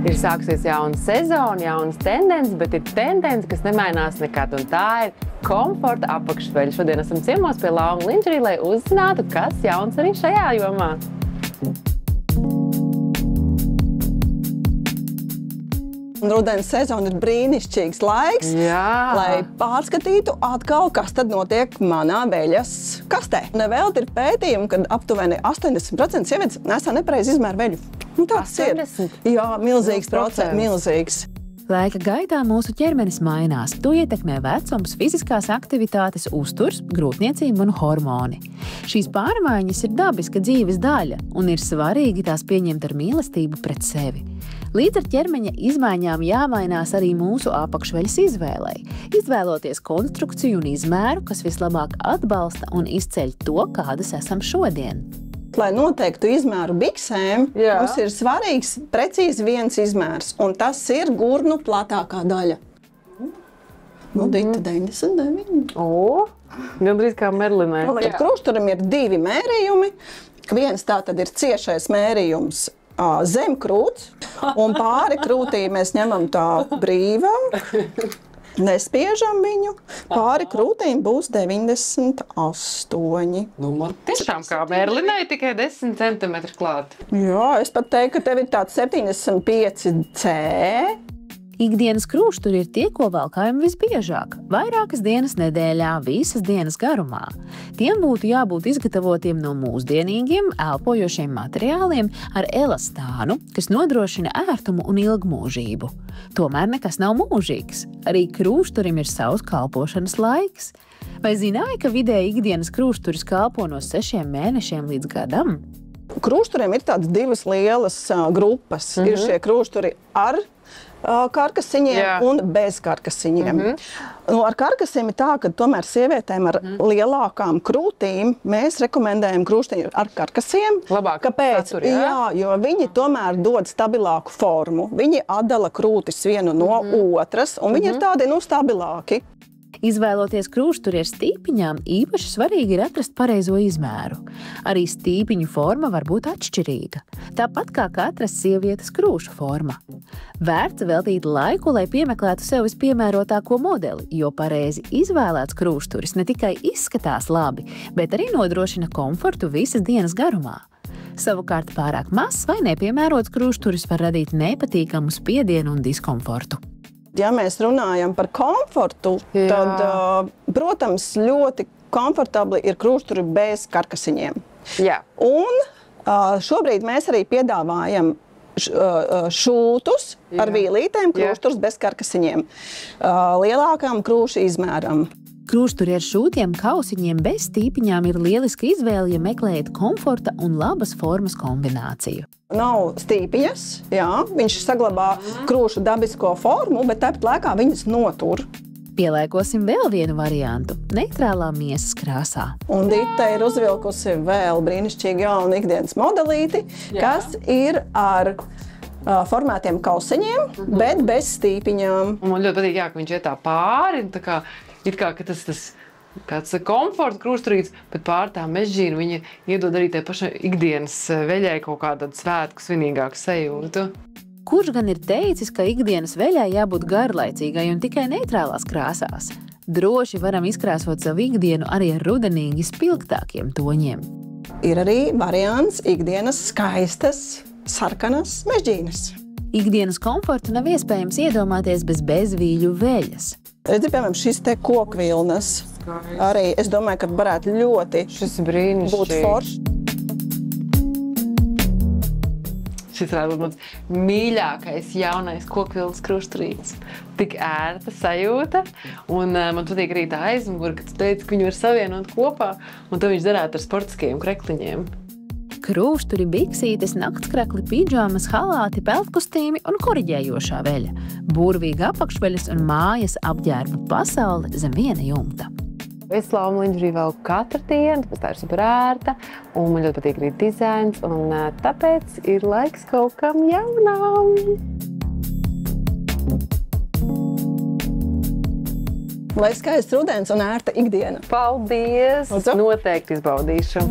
Ir sākusies jauna sezona, jaunas tendences, bet ir tendence, kas nemainās nekad, un tā ir komforta apakšveļa. Šodien esam ciemos pie Long Lingerie, lai uzzinātu, kas jauns arī šajā jomā. Rudens sezona ir brīnišķīgs laiks, lai pārskatītu atkal, kas tad notiek manā veļas kastē. Nevelti ir pētījumi, kad aptuveni 80% sievietes nesā nepareizi izmēru veļu. Tāds 80? Ir. Jā, milzīgs procents, milzīgs. Laika gaitā mūsu ķermenis mainās. To ietekmē vecums, fiziskās aktivitātes, uzturs, grūtniecība un hormoni. Šīs pārmaiņas ir dabiska dzīves daļa un ir svarīgi tās pieņemt ar mīlestību pret sevi. Līdz ar ķermeņa izmaiņām jāmainās arī mūsu apakšveļas izvēlei, izvēloties konstrukciju un izmēru, kas vislabāk atbalsta un izceļ to, kādas esam šodien. Lai noteiktu izmēru biksēm, mums ir svarīgs precīzi viens izmērs, un tas ir gurnu platākā daļa. Dita 99. Gandrīz kā Merlinē. Krusturim ir divi mērījumi. Viens tātad ir ciešais mērījums zem krūts, un pāri krūtī mēs ņemam tā brīvā. Nespiežam viņu. Pāri krūtīm būs 98. Man tiešām kā Merlinai tikai 10 centimetri klāt. Jā, es pat teiktu, ka tev ir tāds 75C. Ikdienas krūšturi ir tie, ko valkājam visbiežāk, vairākas dienas nedēļā, visas dienas garumā. Tiem būtu jābūt izgatavotiem no mūsdienīgiem, elpojošiem materiāliem ar elastānu, kas nodrošina ērtumu un ilgmūžību. Tomēr nekas nav mūžīgs. Arī krūšturim ir savs kalpošanas laiks. Vai zināji, ka vidēji ikdienas krūšturis kalpo no 6 mēnešiem līdz gadam? Krūšturiem ir tādas divas lielas grupas. Ir šie krūšturi ar karkasiņiem un bez karkasiņiem. Ar karkasiem ir tā, ka tomēr sievietēm ar lielākām krūtīm mēs rekomendējam krūštiņu ar karkasiem. Kāpēc? Jā, jo viņi tomēr dod stabilāku formu. Viņi atdala krūtis vienu no otras, un viņi ir tādi stabilāki. Izvēloties krūšturi ar stīpiņām, īpaši svarīgi ir atrast pareizo izmēru. Arī stīpiņu forma var būt atšķirīga, tāpat kā katras sievietes krūšu forma. Vērts veltīt laiku, lai piemeklētu sev vispiemērotāko modeli, jo pareizi izvēlēts krūšturis ne tikai izskatās labi, bet arī nodrošina komfortu visas dienas garumā. Savukārt pārāk mazs vai nepiemērots krūšturis var radīt nepatīkamu spiedienu un diskomfortu. Ja mēs runājam par komfortu, tad, protams, ļoti komfortabli ir krūšturi bez karkasiņiem. Un šobrīd mēs arī piedāvājam šūtus ar vīlītēm, krūšturus bez karkasiņiem, lielākām krūšu izmēram. Krūšturi ar šūtiem kausiņiem bez stīpiņām ir lieliska izvēle, ja meklējat komforta un labas formas kombināciju. Nav stīpiņas, viņš saglabā krūšu dabisko formu, bet tāpat laikā viņas notur. Pielēkosim vēl vienu variantu – neitrālā miesas krāsā. Un Dita ir uzvilkusi vēl brīnišķīgi jaunu ikdienas modelīti, kas ir ar formētiem kausiņiem, bet bez stīpiņām. Man ļoti patīk, ka viņš iet tā pāri, tā kā it kā tas kāds komforta krūšturīts, bet pār tā mežģīna viņa iedod arī tai pašai ikdienas veļai kaut kādu svētku svinīgāku sajūtu. Kurš gan ir teicis, ka ikdienas veļai jābūt garlaicīgai un tikai neitrālās krāsās? Droši varam izkrāsot savu ikdienu arī ar rudenīgi spilgtākiem toņiem. Ir arī variants ikdienas skaistas, sarkanas mežģīnas. Ikdienas komfortu nav iespējams iedomāties bez bezvīļu veļas. Redzi, piemēram, šis te kokvilnas. Arī es domāju, ka varētu ļoti būt foršs. Šis varētu būt mans mīļākais jaunais kokvilnas krūšturīts. Tik ērta sajūta, un man patīk arī tā aizmugure, kad tu teici, ka viņi var savienot kopā, un to viņš darētu ar sportiskajiem krekliņiem. Krūšturi, biksītes, naktskrakli, pidžamas, halāti, peltkostīmi un koriģējošā veļa. Burvīga apakšveļas un mājas apģērba pasaule zem viena jumta. Es Long Lingerie velku katru dienu, tas tā ir super ērta, un man ļoti patīk arī dizains, un tāpēc ir laiks kaut kam jaunām. Lai skaists rudens un ērta ikdiena. Paldies! Noteikti izbaudīšu.